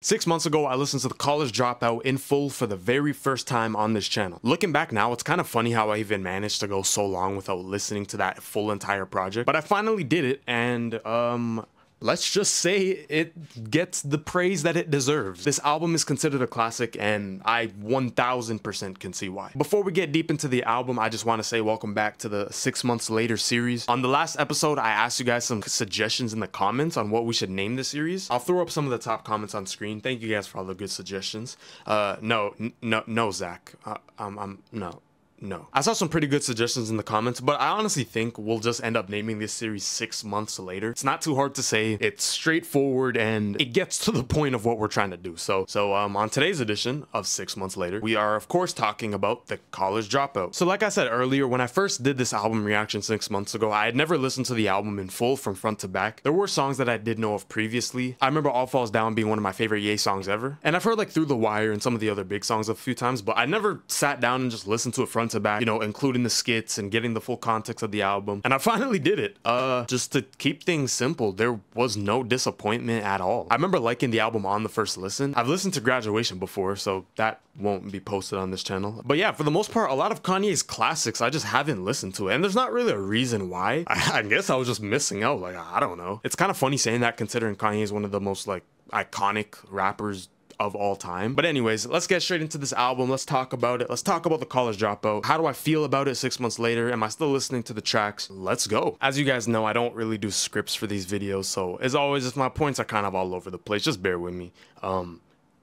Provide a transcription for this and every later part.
6 months ago, I listened to the College Dropout in full for the very first time on this channel. Looking back now, it's kind of funny how I even managed to go so long without listening to that full entire project. But I finally did it, and let's just say it gets the praise that it deserves. This album is considered a classic, and I 1000% can see why. Before we get deep into the album, I just want to say welcome back to the 6 months later series. On the last episode, I asked you guys some suggestions in the comments on what we should name the series. I'll throw up some of the top comments on screen. Thank you guys for all the good suggestions. No, Zach. No. I saw some pretty good suggestions in the comments, but I honestly think we'll just end up naming this series 6 months later. It's not too hard to say, it's straightforward, and it gets to the point of what we're trying to do. So on today's edition of 6 months later, we are of course talking about the College Dropout. So like I said earlier, when I first did this album reaction 6 months ago, I had never listened to the album in full from front to back. There were songs that I did know of previously. I remember All Falls Down being one of my favorite Ye songs ever, and I've heard like Through the Wire and some of the other big songs a few times, but I never sat down and just listened to it front to back, you know, including the skits and getting the full context of the album. And I finally did it. Just to keep things simple, there was no disappointment at all. I remember liking the album on the first listen. I've listened to Graduation before, so that won't be posted on this channel. But yeah, for the most part, a lot of Kanye's classics I just haven't listened to, and there's not really a reason why. I guess I was just missing out. Like, I don't know. It's kind of funny saying that considering Kanye is one of the most like iconic rappers of all time. But anyways, let's get straight into this album. Let's talk about it. Let's talk about the College Dropout. How do I feel about it 6 months later? Am I still listening to the tracks? Let's go. As you guys know, I don't really do scripts for these videos, so as always, if my points are kind of all over the place, just bear with me.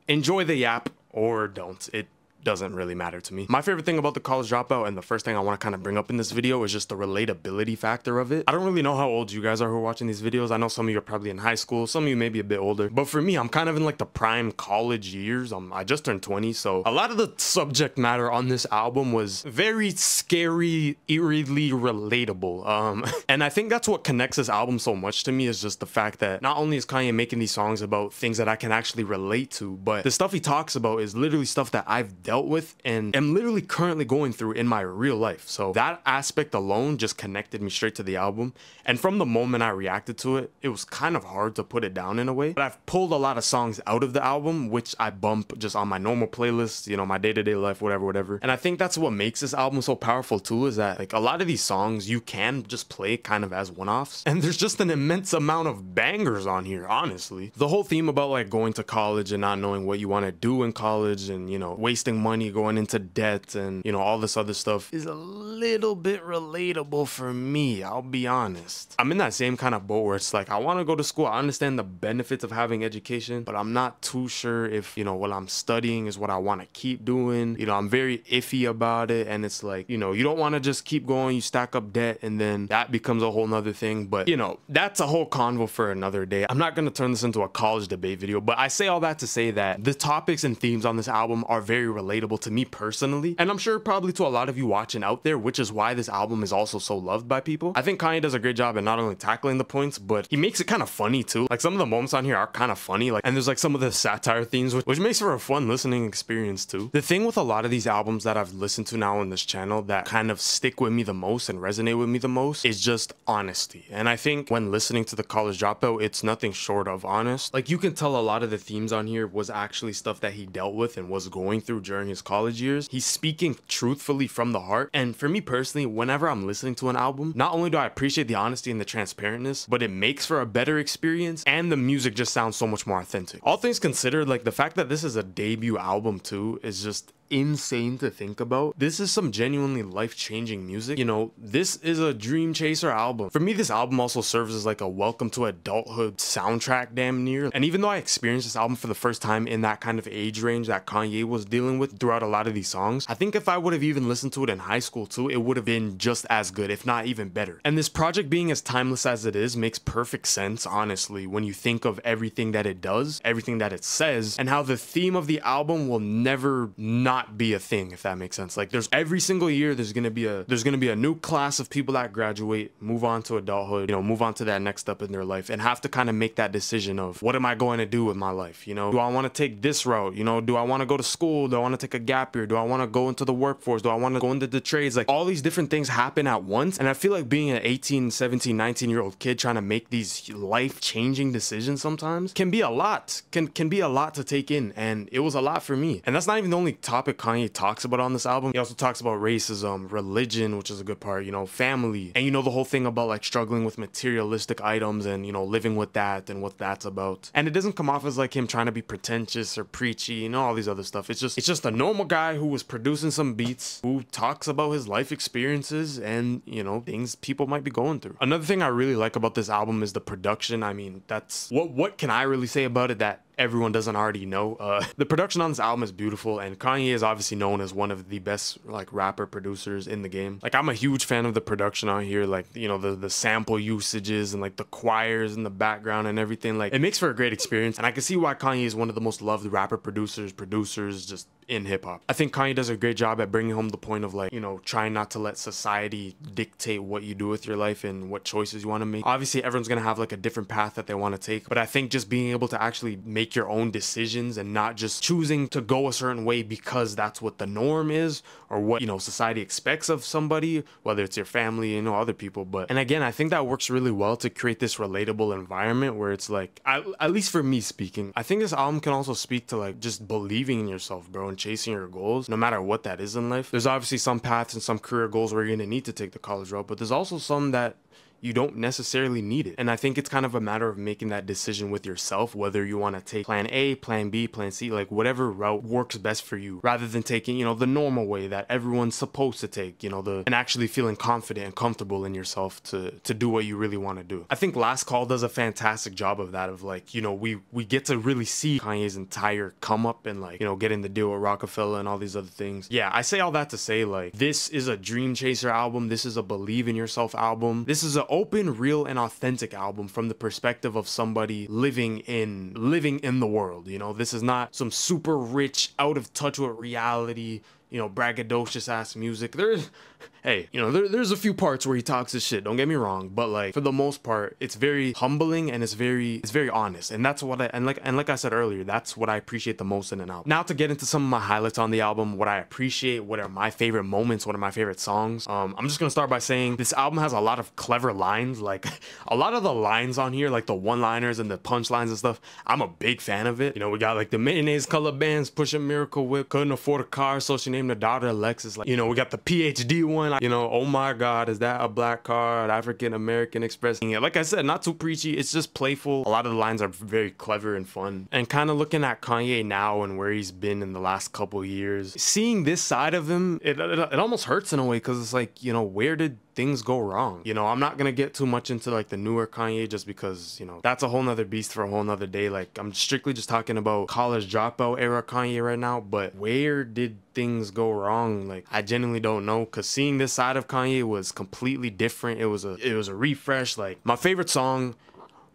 Enjoy the yap or don't. It doesn't really matter to me. My favorite thing about the College Dropout, and the first thing I want to kind of bring up in this video, is just the relatability factor of it. I don't really know how old you guys are who are watching these videos. I know some of you are probably in high school, some of you may be a bit older, but for me, I'm kind of in like the prime college years. I just turned 20, so a lot of the subject matter on this album was very scary, eerily relatable. And I think that's what connects this album so much to me, is just the fact that not only is Kanye making these songs about things that I can actually relate to, but the stuff he talks about is literally stuff that I've dealt with and am literally currently going through in my real life. So that aspect alone just connected me straight to the album, and from the moment I reacted to it, it was kind of hard to put it down in a way. But I've pulled a lot of songs out of the album which I bump just on my normal playlist, you know, my day-to-day life, whatever. And I think that's what makes this album so powerful too, is that like a lot of these songs you can just play kind of as one-offs, and there's just an immense amount of bangers on here. Honestly, the whole theme about like going to college and not knowing what you want to do in college, and you know, wasting money, going into debt, and you know, all this other stuff is a little bit relatable for me, I'll be honest. I'm in that same kind of boat where it's like, I want to go to school, I understand the benefits of having education, but I'm not too sure if, you know, what I'm studying is what I want to keep doing. You know, I'm very iffy about it, and it's like, you know, you don't want to just keep going, you stack up debt, and then that becomes a whole nother thing. But you know, that's a whole convo for another day. I'm not going to turn this into a college debate video, but I say all that to say that the topics and themes on this album are very relatable to me personally, and I'm sure probably to a lot of you watching out there, which is why this album is also so loved by people. I think Kanye does a great job at not only tackling the points, but he makes it kind of funny too. Like some of the moments on here are kind of funny, like, and there's like some of the satire themes, which makes for a fun listening experience too. The thing with a lot of these albums that I've listened to now on this channel that kind of stick with me the most and resonate with me the most is just honesty. And I think when listening to the College Dropout, it's nothing short of honest. Like, you can tell a lot of the themes on here was actually stuff that he dealt with and was going through during his college years. He's speaking truthfully from the heart, and for me personally, whenever I'm listening to an album, not only do I appreciate the honesty and the transparentness, but it makes for a better experience, and the music just sounds so much more authentic. All things considered, like the fact that this is a debut album too is just insane to think about. This is some genuinely life-changing music. You know, this is a dream chaser album. For me, this album also serves as like a welcome to adulthood soundtrack damn near. And even though I experienced this album for the first time in that kind of age range that Kanye was dealing with throughout a lot of these songs, I think if I would have even listened to it in high school too, it would have been just as good, if not even better. And this project being as timeless as it is makes perfect sense, honestly, when you think of everything that it does, everything that it says, and how the theme of the album will never not not be a thing, if that makes sense. Like there's every single year there's gonna be a new class of people that graduate, move on to adulthood, you know, move on to that next step in their life, and have to kind of make that decision of what am I going to do with my life? You know, do I want to take this route? You know, do I want to go to school? Do I want to take a gap year? Do I want to go into the workforce? Do I want to go into the trades? Like all these different things happen at once, and I feel like being an 18, 17, 19-year-old kid trying to make these life-changing decisions sometimes can be a lot, can be a lot to take in, and it was a lot for me. And that's not even the only topic Kanye talks about on this album. He also talks about racism, religion, which is a good part, you know, family, and you know, the whole thing about like struggling with materialistic items and, you know, living with that and what that's about. And it doesn't come off as like him trying to be pretentious or preachy, you know, all these other stuff. It's just a normal guy who was producing some beats, who talks about his life experiences and, you know, things people might be going through. Another thing I really like about this album is the production. I mean, that's what can I really say about it that everyone doesn't already know? The production on this album is beautiful, and Kanye is obviously known as one of the best like rapper producers in the game. Like I'm a huge fan of the production on here, like, you know, the sample usages and like the choirs in the background and everything. Like it makes for a great experience, and I can see why Kanye is one of the most loved rapper producers just in hip-hop. I think Kanye does a great job at bringing home the point of like, you know, trying not to let society dictate what you do with your life and what choices you want to make. Obviously everyone's gonna have like a different path that they want to take, but I think just being able to actually make your own decisions and not just choosing to go a certain way because that's what the norm is or what, you know, society expects of somebody, whether it's your family, you know, other people. But, and again, I think that works really well to create this relatable environment where it's like, at least for me speaking, I think this album can also speak to like just believing in yourself, bro, and chasing your goals, no matter what that is in life. There's obviously some paths and some career goals where you're gonna need to take the college route, but there's also some that you don't necessarily need it. And I think it's kind of a matter of making that decision with yourself, whether you want to take plan A, plan B, plan C, like whatever route works best for you, rather than taking, you know, the normal way that everyone's supposed to take, you know, and actually feeling confident and comfortable in yourself to do what you really want to do. I think Last Call does a fantastic job of that, of like, you know, we get to really see Kanye's entire come up and like, you know, getting the deal with Rockefeller and all these other things. Yeah, I say all that to say like, this is a dream chaser album. This is a believe in yourself album. This is an open, real, and authentic album from the perspective of somebody living in the world. You know, this is not some super rich, out of touch with reality, you know, braggadocious ass music. There's, hey, you know, there's a few parts where he talks his shit, don't get me wrong, but like for the most part it's very humbling and it's very honest, and that's what like I said earlier, that's what I appreciate the most in an album. Now to get into some of my highlights on the album, what I appreciate, what are my favorite moments, what are my favorite songs. I'm just gonna start by saying this album has a lot of clever lines. Like a lot of the lines on here, like the one-liners and the punchlines and stuff, I'm a big fan of it. You know, we got like the mayonnaise color bands, pushing Miracle Whip, couldn't afford a car so she named her daughter Alexis. Like, you know, we got the PhD one, you know, oh my god, is that a black car, African American Express. Yeah, like I said, not too preachy, it's just playful. A lot of the lines are very clever and fun. And kind of looking at Kanye now and where he's been in the last couple years, seeing this side of him, it almost hurts in a way, because it's like, you know, where did things go wrong? You know, I'm not gonna get too much into like the newer Kanye just because, you know, that's a whole nother beast for a whole nother day. Like I'm strictly just talking about college dropout era Kanye right now. But where did things go wrong? Like I genuinely don't know, because seeing this side of Kanye was completely different. It was a refresh. Like my favorite song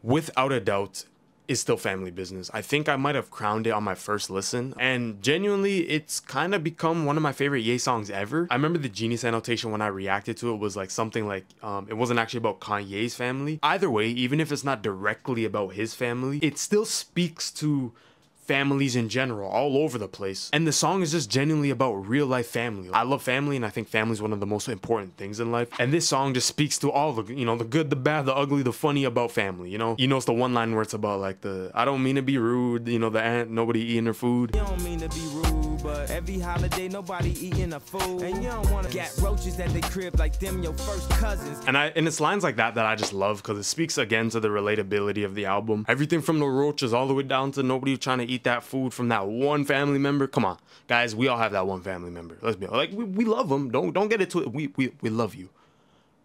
without a doubt is still Family Business. I think I might have crowned it on my first listen, and genuinely it's kind of become one of my favorite Ye songs ever. I remember the Genius annotation when I reacted to it was like something like it wasn't actually about Kanye's family. Either way, even if it's not directly about his family, it still speaks to families in general all over the place, and the song is just genuinely about real life family. I love family, and I think family is one of the most important things in life, and this song just speaks to all the, you know, the good, the bad, the ugly, the funny about family. You know it's the one line where it's about like the I don't mean to be rude, you know, the aunt nobody eating her food. You don't mean to be rude, but every holiday nobody eating a food, and you don't want to get roaches at the crib like them your first cousins. And it's lines like that I just love, because it speaks again to the relatability of the album. Everything from the roaches all the way down to nobody trying to eat that food from that one family member. Come on, guys, we all have that one family member. Let's be like, we love them. Don't get it to it. We love you,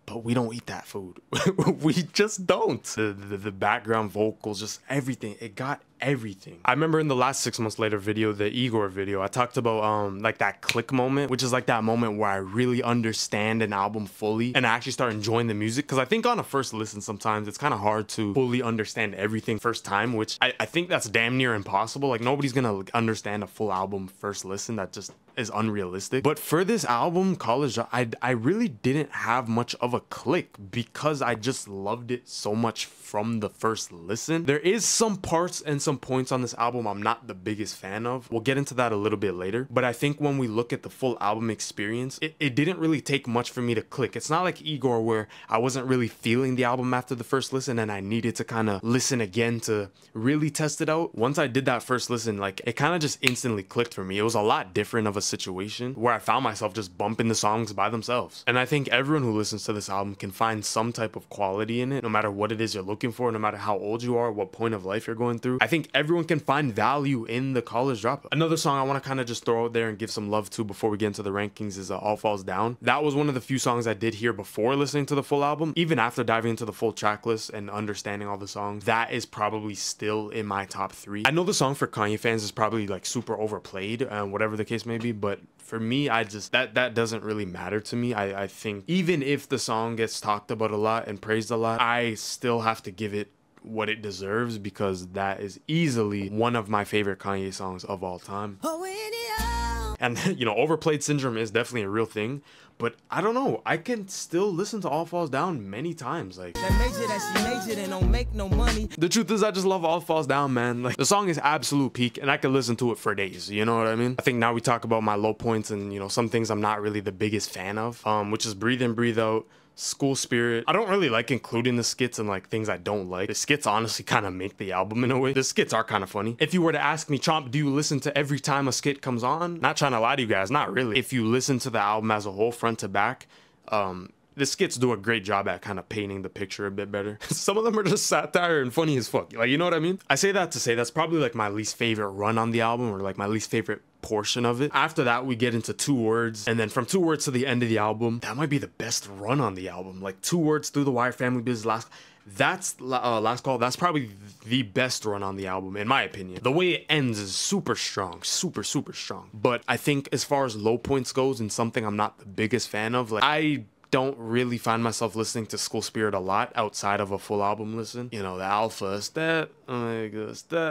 but we don't eat that food. We just don't. The background vocals, just everything. It got everything. I remember in the last 6 months later video, the Igor video, I talked about like that click moment, which is like that moment where I really understand an album fully and I actually start enjoying the music. Because I think on a first listen sometimes it's kind of hard to fully understand everything first time, which I think that's damn near impossible. Like nobody's gonna understand a full album first listen. That just is unrealistic. But for this album, College, I really didn't have much of a click because I just loved it so much from the first listen. There is some parts and some points on this album I'm not the biggest fan of. We'll get into that a little bit later. But I think when we look at the full album experience, it didn't really take much for me to click. It's not like Igor where I wasn't really feeling the album after the first listen and I needed to kind of listen again to really test it out. Once I did that first listen, like it kind of just instantly clicked for me. It was a lot different of a situation where I found myself just bumping the songs by themselves. And I think everyone who listens to this album can find some type of quality in it, no matter what it is you're looking for, no matter how old you are, what point of life you're going through. I think everyone can find value in the College Dropout. Another song I want to kind of just throw out there and give some love to before we get into the rankings is All Falls Down. That was one of the few songs I did hear before listening to the full album. Even after diving into the full track list and understanding all the songs, that is probably still in my top 3. I know the song for Kanye fans is probably like super overplayed, whatever the case may be, but for me, I just, that doesn't really matter to me. I think even if the song gets talked about a lot and praised a lot, I still have to give it what it deserves because that is easily one of my favorite Kanye songs of all time. And you know, overplayed syndrome is definitely a real thing, but I don't know, I can still listen to All Falls Down many times. Like that major that she majored and don't make no money. The truth is I just love All Falls Down, man. Like the song is absolute peak and I could listen to it for days, you know what I mean? I think now we talk about my low points and you know, some things I'm not really the biggest fan of, which is Breathe In, Breathe Out, School Spirit. I don't really like including the skits and like things I don't like. The skits honestly kind of make the album in a way. The skits are kind of funny. If you were to ask me, Chomp, do you listen to every time a skit comes on? Not trying to lie to you guys, not really. If you listen to the album as a whole, front to back, the skits do a great job at kind of painting the picture a bit better. Some of them are just satire and funny as fuck. Like, you know what I mean? I say that to say that's probably like my least favorite run on the album or like my least favorite portion of it. After that, we get into 2 Words, and then from 2 Words to the end of the album, that might be the best run on the album. Like 2 Words, Through the Wire, Family Business, Last Call, that's probably the best run on the album in my opinion. The way it ends is super strong, super strong. But I think as far as low points goes and something I'm not the biggest fan of, like I don't really find myself listening to School Spirit a lot outside of a full album listen. You know, the Alpha, that,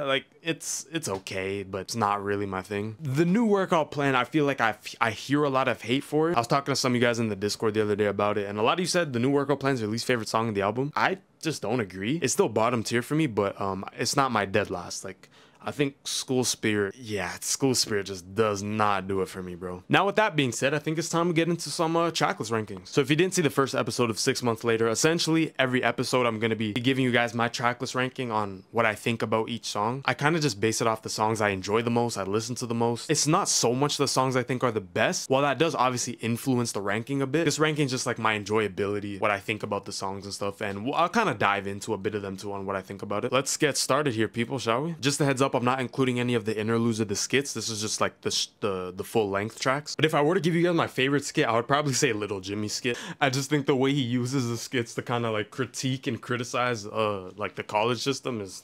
like it's okay, but it's not really my thing. The New Workout Plan, I feel like I hear a lot of hate for it. I was talking to some of you guys in the Discord the other day about it, and a lot of you said the New Workout Plan is your least favorite song in the album. I just don't agree. It's still bottom tier for me, but it's not my dead last. Like I think School Spirit, yeah, School Spirit just does not do it for me, bro. Now, with that being said, I think it's time to get into some tracklist rankings. So if you didn't see the first episode of 6 Months Later, essentially every episode I'm going to be giving you guys my tracklist ranking on what I think about each song. I kind of just base it off the songs I enjoy the most, I listen to the most. It's not so much the songs I think are the best, while that does obviously influence the ranking a bit. This ranking is just like my enjoyability, what I think about the songs and stuff, and I'll kind of dive into a bit of them too on what I think about it. Let's get started here, people, shall we? Just a heads up, I'm not including any of the interludes of the skits. This is just like the full length tracks. But if I were to give you guys my favorite skit, I would probably say Little Jimmy's skit. I just think the way he uses the skits to kind of like critique and criticize like the college system is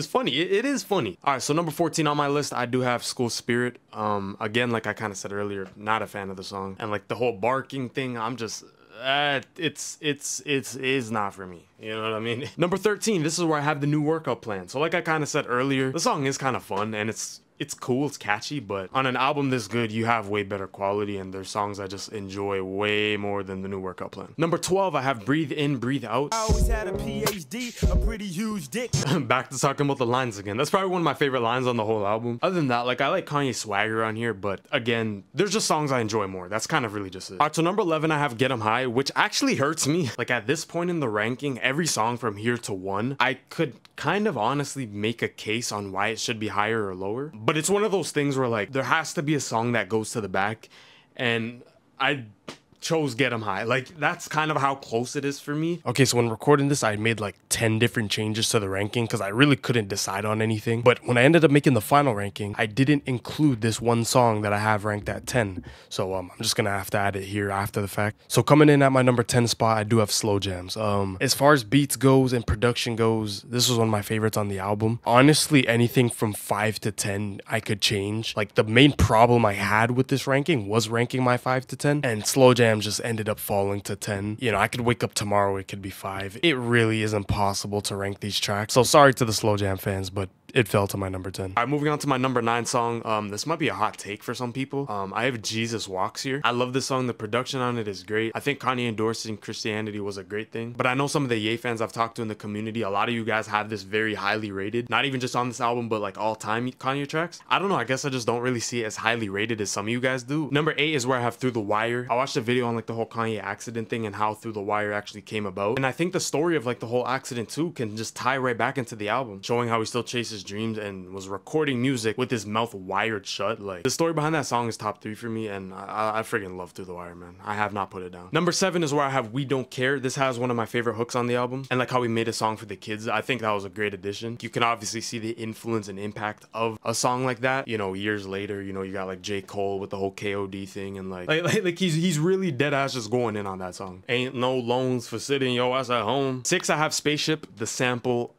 funny. It is funny. All right, so number 14 on my list, I do have School Spirit. Again, like I kind of said earlier, not a fan of the song, and like the whole barking thing, I'm just it's not for me, you know what I mean? Number 13, this is where I have the New Workout Plan. So like I kind of said earlier, the song is kind of fun and it's cool, it's catchy, but on an album this good, you have way better quality, and there's songs I just enjoy way more than the New Workout Plan. Number 12, I have Breathe In, Breathe Out. I always had a PhD, a pretty huge dick. Back to talking about the lines again. That's probably one of my favorite lines on the whole album. Other than that, like I like Kanye's swagger on here, but again, there's just songs I enjoy more. That's kind of really just it. All right, so number 11, I have Get 'Em High, which actually hurts me. Like at this point in the ranking, every song from here to 1, I could kind of honestly make a case on why it should be higher or lower. But it's one of those things where like there has to be a song that goes to the back, and I chose Get 'Em High. Like, that's kind of how close it is for me. Okay, so when recording this, I made like 10 different changes to the ranking because I really couldn't decide on anything. But when I ended up making the final ranking, I didn't include this one song that I have ranked at 10. So I'm just gonna have to add it here after the fact. So coming in at my number 10 spot, I do have Slow Jams. As far as beats goes and production goes, this was one of my favorites on the album. Honestly, anything from 5 to 10 I could change. Like, the main problem I had with this ranking was ranking my 5 to 10, and Slow Jams just ended up falling to 10. You know, I could wake up tomorrow, it could be 5. It really is impossible to rank these tracks. So sorry to the Slow Jam fans, but it fell to my number 10. All right, moving on to my number 9 song. This might be a hot take for some people. I have Jesus Walks here. I love this song. The production on it is great. I think Kanye endorsing Christianity was a great thing. But I know some of the Ye fans I've talked to in the community, a lot of you guys have this very highly rated. Not even just on this album, but like all time Kanye tracks. I don't know. I guess I just don't really see it as highly rated as some of you guys do. Number 8 is where I have Through the Wire. I watched a video on like the whole Kanye accident thing and how Through the Wire actually came about. And I think the story of like the whole accident too can just tie right back into the album, showing how he still chases dreams and was recording music with his mouth wired shut. Like, the story behind that song is top 3 for me, and I freaking love Through the Wire, man. I have not put it down. Number 7 is where I have We Don't Care. This has one of my favorite hooks on the album, and like how we made a song for the kids. I think that was a great addition. You can obviously see the influence and impact of a song like that, you know, years later. You know, you got like J. Cole with the whole KOD thing, and like he's really dead ass just going in on that song. Ain't no loans for sitting your ass at home. 6, I have Spaceship. The sample,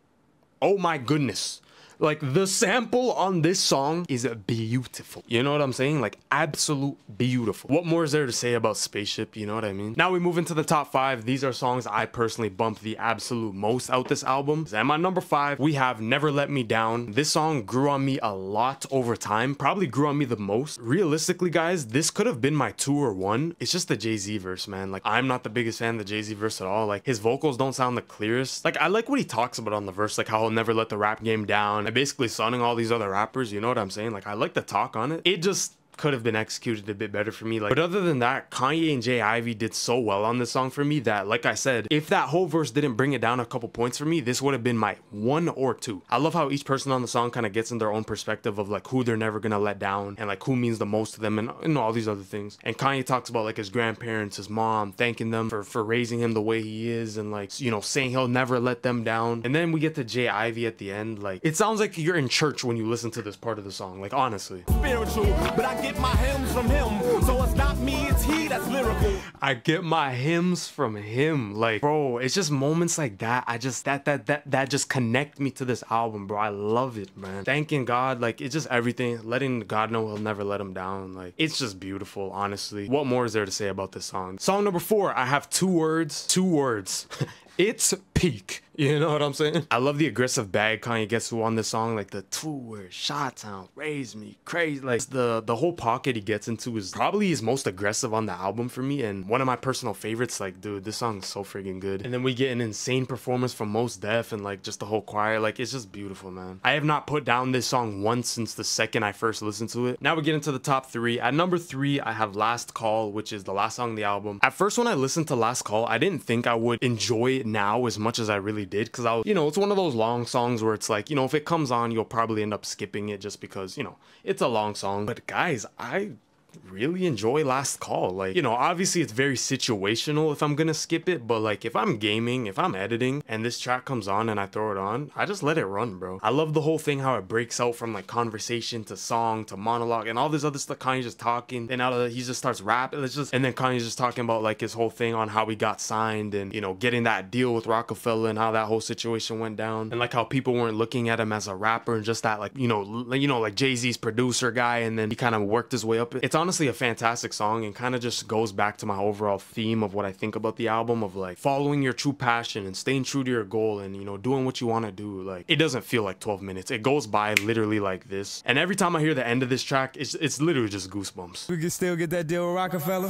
oh my goodness. Like, the sample on this song is beautiful. You know what I'm saying? Like, absolute beautiful. What more is there to say about Spaceship? You know what I mean? Now we move into the top 5. These are songs I personally bumped the absolute most out this album. And my number 5, we have Never Let Me Down. This song grew on me a lot over time. Probably grew on me the most. Realistically, guys, this could have been my 2 or 1. It's just the Jay-Z verse, man. Like, I'm not the biggest fan of the Jay-Z verse at all. Like, his vocals don't sound the clearest. Like, I like what he talks about on the verse, like how he'll never let the rap game down. And basically sonning all these other rappers, you know what I'm saying? Like, I like the talk on it. It just could have been executed a bit better for me. Like, but other than that, Kanye and Jay Ivy did so well on this song for me that, like I said, if that whole verse didn't bring it down a couple points for me, this would have been my 1 or 2. I love how each person on the song kind of gets in their own perspective of like who they're never gonna let down and like who means the most to them, and all these other things. And Kanye talks about like his grandparents, his mom, thanking them for raising him the way he is, and like, you know, saying he'll never let them down. And then we get to Jay Ivy at the end. Like, it sounds like you're in church when you listen to this part of the song, like, honestly. Spiritual, but I get my hymns from him, so it's not me, it's he that's lyrical. I get my hymns from him. Like, bro, it's just moments like that. I just that just connect me to this album, bro. I love it, man. Thanking God, like, it's just everything. Letting God know he'll never let him down. Like, it's just beautiful, honestly. What more is there to say about this song? Song number 4, I have 2 words. 2 words. It's peak. You know what I'm saying? I love the aggressive bag Kanye gets to on this song, like the 2-word shot town, raise me crazy. Like, the whole pocket he gets into is probably his most aggressive on the album for me, and one of my personal favorites. Like, dude, this song is so freaking good. And then we get an insane performance from Mos Def and like just the whole choir. Like, it's just beautiful, man. I have not put down this song once since the second I first listened to it. Now we get into the top 3. At number 3, I have Last Call, which is the last song on the album. At first, when I listened to Last Call, I didn't think I would enjoy it now as much as I really did, because I was, you know, it's one of those long songs where it's like, you know, if it comes on, you'll probably end up skipping it just because, you know, it's a long song. But guys, I really enjoy Last Call. Like, you know, obviously it's very situational if I'm gonna skip it, but like if I'm gaming, if I'm editing and this track comes on and I throw it on, I just let it run, bro. I love the whole thing, how it breaks out from like conversation to song to monologue and all this other stuff. Kanye's just talking, and out of he just starts rapping. It's just, and then Kanye's just talking about like his whole thing on how he got signed and, you know, getting that deal with Rockefeller and how that whole situation went down, and like how people weren't looking at him as a rapper and just that, like, you know, like Jay-Z's producer guy, and then he kind of worked his way up. It's honestly a fantastic song and kind of just goes back to my overall theme of what I think about the album, of like following your true passion and staying true to your goal and, you know, doing what you want to do. Like, it doesn't feel like 12 minutes. It goes by literally like this. And every time I hear the end of this track, it's literally just goosebumps. We can still get that deal with Rockefeller.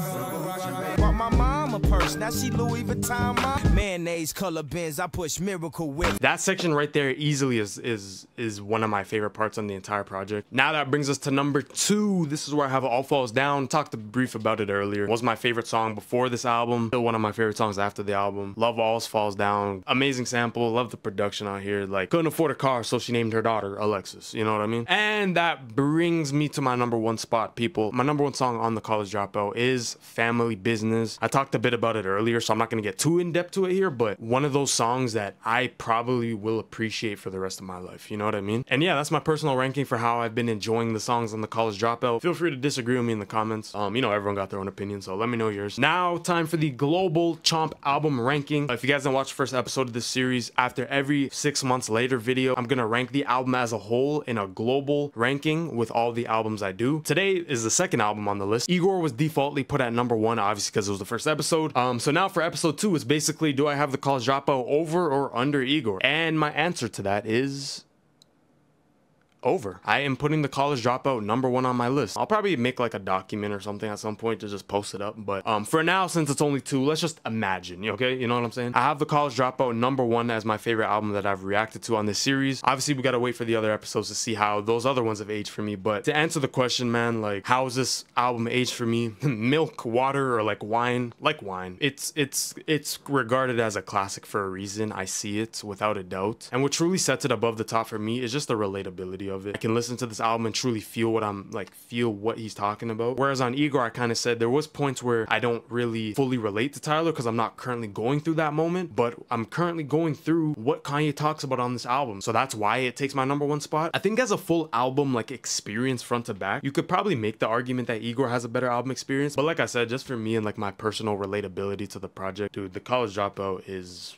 Bought my mom a purse, now she Louis Vuitton. Mayonnaise color bins, I push Miracle Whip. That section right there easily is one of my favorite parts on the entire project. Now that brings us to number 2. This is where I have All Falls Falls Down, talked a brief about it earlier, was my favorite song before this album, still one of my favorite songs after the album. Love Alls Falls Down, amazing sample, love the production out here. Like, couldn't afford a car, so she named her daughter Alexis, you know what I mean? And that brings me to my number one spot, people. My number one song on the College Dropout is Family Business. I talked a bit about it earlier, so I'm not gonna get too in depth to it here, but one of those songs that I probably will appreciate for the rest of my life, you know what I mean? And yeah, that's my personal ranking for how I've been enjoying the songs on the College Dropout. Feel free to disagree with me in the comments. You know, everyone got their own opinion, so let me know yours. Now, time for the global Chomp album ranking. If you guys didn't watch the first episode of this series, after every 6 months later video, I'm gonna rank the album as a whole in a global ranking with all the albums I do. Today is the second album on the list. Igor was defaultly put at number one, obviously because it was the first episode. So now for episode 2, it's basically, do I have the College Dropout over or under Igor? And my answer to that is over. I am putting the College Dropout number one on my list. I'll probably make like a document or something at some point to just post it up, but for now, since it's only 2, let's just imagine, okay? You know what I'm saying? I have the College Dropout number one as my favorite album that I've reacted to on this series. Obviously, we gotta wait for the other episodes to see how those other ones have aged for me, but to answer the question, man, like, how is this album aged for me? Milk, water, or like wine? Like wine. It's regarded as a classic for a reason. I see it without a doubt. And what truly sets it above the top for me is just the relatability of it. I can listen to this album and truly feel what he's talking about. Whereas on Igor, I kind of said there was points where I don't really fully relate to Tyler because I'm not currently going through that moment, but I'm currently going through what Kanye talks about on this album. So that's why it takes my number one spot. I think as a full album, like experience front to back, you could probably make the argument that Igor has a better album experience. But like I said, just for me and like my personal relatability to the project, dude, the College Dropout is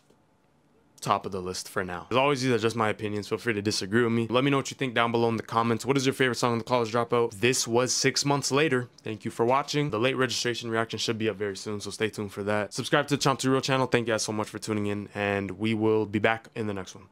top of the list for now. As always, these are just my opinions. Feel free to disagree with me. Let me know what you think down below in the comments. What is your favorite song on the College Dropout? This was 6 months later. Thank you for watching. The late registration reaction should be up very soon, so stay tuned for that. Subscribe to the Chomp2Real channel. Thank you guys so much for tuning in, and we will be back in the next one.